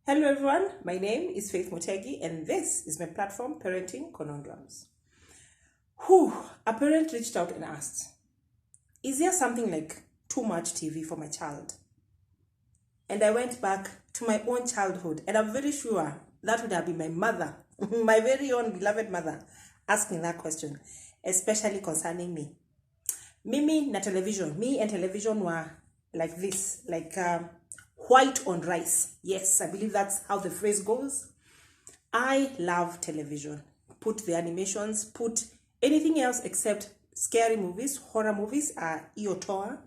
Hello everyone, my name is Faith Mutegi and this is my platform, Parenting Conundrums. A parent reached out and asked, is there something like too much TV for my child? And I went back to my own childhood and I'm very sure that would have been my mother, my very own beloved mother, asking that question, especially concerning me. Me and television were like this, like white on rice. Yes, I believe that's how the phrase goes. I love television. Put the animations, put anything else except scary movies, horror movies, Iotoa,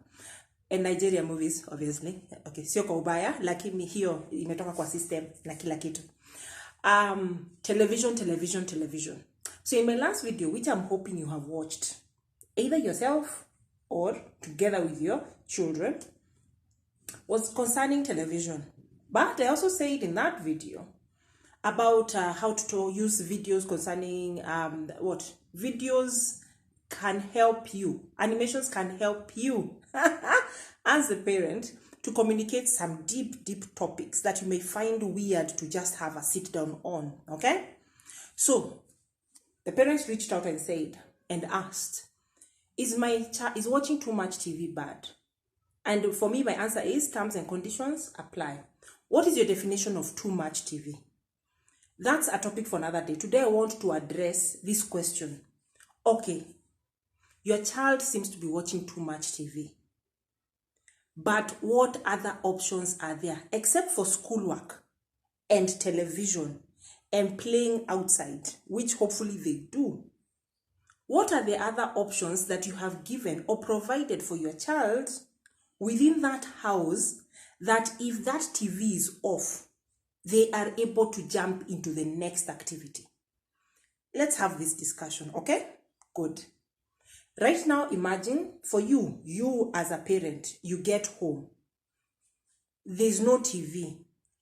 and Nigerian movies, obviously. Okay, sio kwa ubaya, lakini hiyo imetoka kwa system na kila kitu. Television. So in my last video, which I'm hoping you have watched, either yourself or together with your children, was concerning television. But I also said in that video about how to use videos concerning videos can help you, animations can help you as a parent to communicate some deep topics that you may find weird to just have a sit down on. Okay, so the parents reached out and said and asked, is my child is watching too much TV bad? And for me, my answer is terms and conditions apply. What is your definition of too much TV? That's a topic for another day. Today, I want to address this question. Okay, your child seems to be watching too much TV. But what other options are there except for schoolwork and television and playing outside, which hopefully they do? What are the other options that you have given or provided for your child within that house that if that TV is off, they are able to jump into the next activity? Let's have this discussion, okay? Good. Right now, imagine for you as a parent, you get home. There's no TV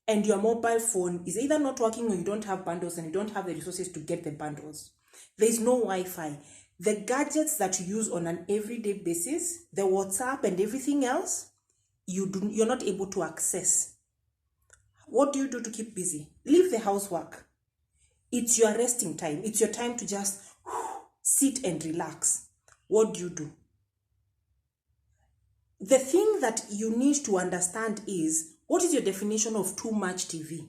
and your mobile phone is either not working or you don't have bundles and you don't have the resources to get the bundles. There's no Wi-Fi. The gadgets that you use on an everyday basis, the WhatsApp and everything else, you're not able to access. What do you do to keep busy? Leave the housework. It's your resting time. It's your time to just sit and relax. What do? The thing that you need to understand is, what is your definition of too much TV?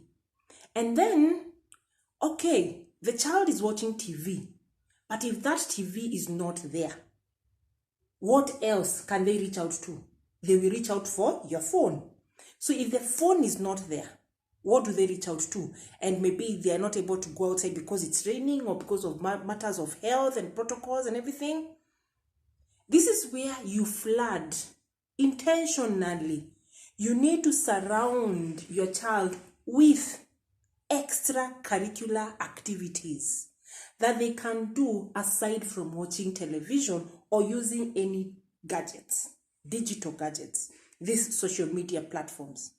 And then, okay, the child is watching TV. But if that TV is not there, what else can they reach out to? They will reach out for your phone. So if the phone is not there, what do they reach out to? And maybe they are not able to go outside because it's raining or because of matters of health and protocols and everything. This is where you flood intentionally. You need to surround your child with extracurricular activities that they can do aside from watching television or using any gadgets, digital gadgets, these social media platforms.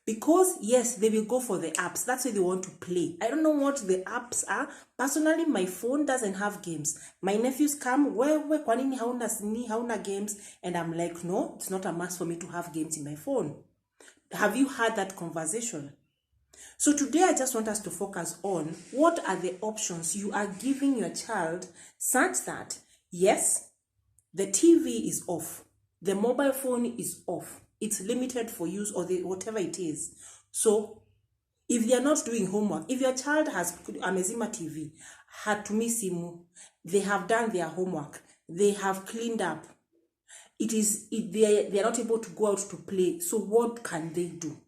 Because yes, they will go for the apps. That's why they want to play. I don't know what the apps are. Personally, my phone doesn't have games. My nephews come, kwa nini hauna games? And I'm like, no, it's not a must for me to have games in my phone. Have you had that conversation? So today I just want us to focus on what are the options you are giving your child such that, yes, the TV is off, the mobile phone is off, it's limited for use or whatever it is. So if they are not doing homework, if your child has amezima TV, hatumi simu, they have done their homework, they have cleaned up, they are not able to go out to play, so what can they do?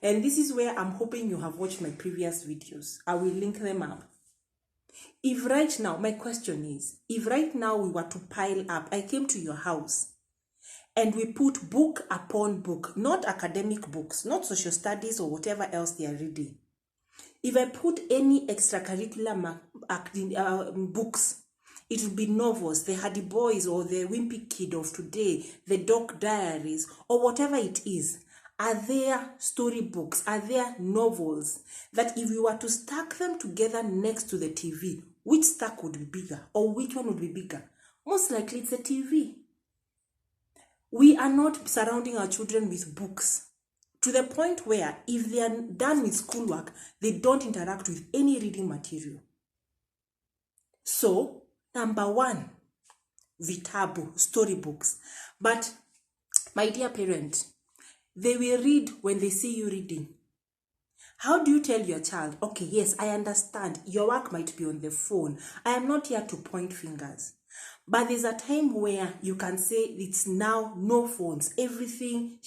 And this is where I'm hoping you have watched my previous videos. I will link them up. If right now, my question is, if right now we were to pile up, I came to your house and we put book upon book, not academic books, not social studies or whatever else they are reading. If I put any extracurricular books, it would be novels, the Hardy Boys or the Wimpy Kid of today, the Doc Diaries or whatever it is. Are there storybooks? Are there novels that if you were to stack them together next to the TV, which stack would be bigger or which one would be bigger? Most likely it's the TV. We are not surrounding our children with books. to the point where if they are done with schoolwork, they don't interact with any reading material. So, number one, vitabu, storybooks. But my dear parent, they will read when they see you reading. How do you tell your child, okay, yes, I understand, your work might be on the phone. I am not here to point fingers. But there's a time where you can say it's now no phones, everything,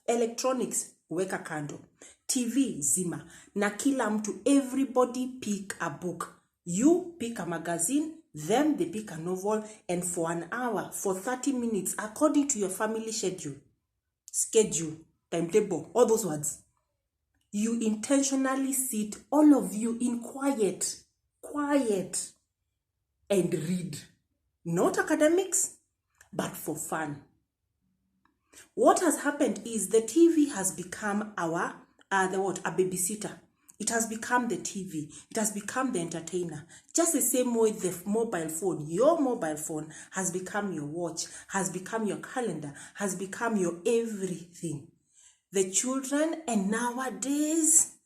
electronics, weka kando, TV, zima, na kila mtu, everybody pick a book. You pick a magazine, them they pick a novel, and for an hour, for 30 minutes, according to your family schedule, timetable, all those words, you intentionally sit, all of you, in quiet, and read. Not academics, but for fun. What has happened is the TV has become a babysitter. It has become the TV. It has become the entertainer. Just the same way the mobile phone, your mobile phone has become your watch, has become your calendar, has become your everything. The children, and nowadays,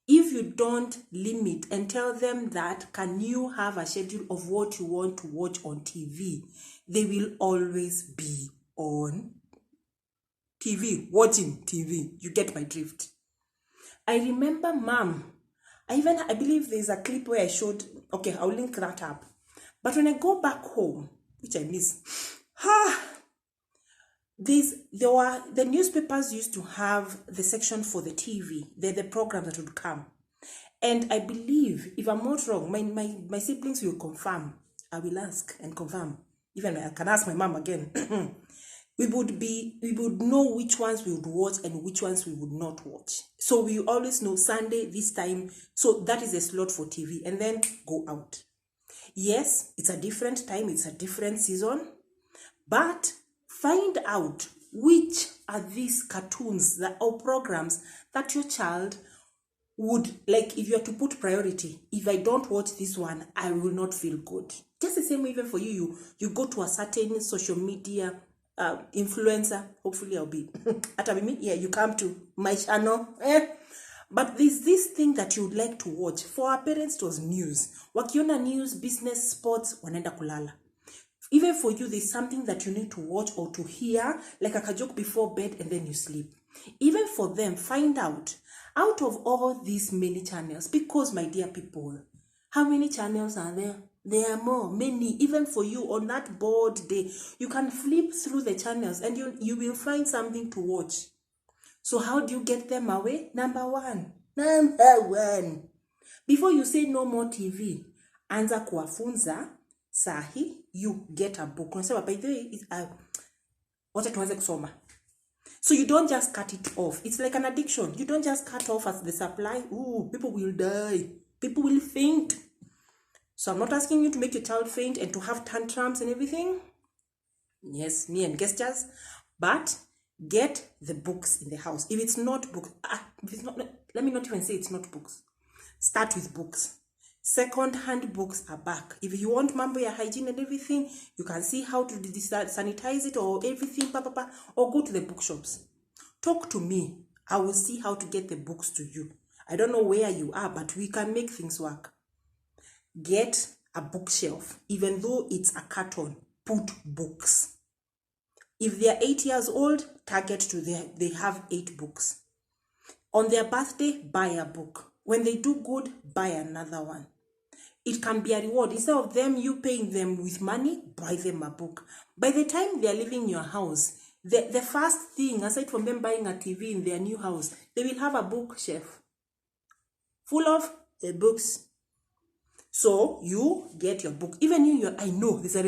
if you don't limit and tell them that, can you have a schedule of what you want to watch on TV, they will always be on TV, watching TV. You get my drift. I remember mom, I believe there's a clip where I showed, okay, I'll link that up. But when I go back home, which I miss, the newspapers used to have the section for the TV, the programs that would come. And I believe, if I'm not wrong, my siblings will confirm. I will ask and confirm. Even I can ask my mom again. we would know which ones we would watch and which ones we would not watch. So we always know Sunday, this time. So that is a slot for TV, and then go out. Yes, it's a different time, it's a different season, but find out which are these cartoons or programs that your child would like. If you are to put priority, if I don't watch this one, I will not feel good. Just the same way, even for you go to a certain social media influencer, hopefully I'll be you come to my channel, but there's this thing that you would like to watch. For our parents, it was news. Wakiona news, business, sports, wanaenda kulala. Even for you, there's something that you need to watch or to hear, like a joke before bed, and then you sleep. Even for them, find out of all these many channels, because my dear people, how many channels are there? There are more, many. Even for you on that board day, you can flip through the channels and you will find something to watch. So how do you get them away? Number one. Before you say no more TV, anza kuwafunza. Sahi, you get a book. By the way, wacha tuanze kusoma. So you don't just cut it off. It's like an addiction. You don't just cut off as the supply. Ooh, people will die. People will faint. So I'm not asking you to make your child faint and to have tantrums and everything. Yes, me and gestures. But get the books in the house. If it's not books, let me not even say it's not books. Start with books. Second-hand books are back. If you want mambo ya hygiene and everything, you can see how to sanitize it or everything, or go to the bookshops. Talk to me. I will see how to get the books to you. I don't know where you are, but we can make things work. Get a bookshelf. Even though it's a carton, put books. If they are 8 years old, target to they have 8 books. On their birthday, buy a book. When they do good, buy another one. It can be a reward. Instead of you paying them with money, buy them a book. By the time they are leaving your house, the first thing, aside from them buying a TV in their new house, they will have a bookshelf full of books. So you get your book. Even I know there's a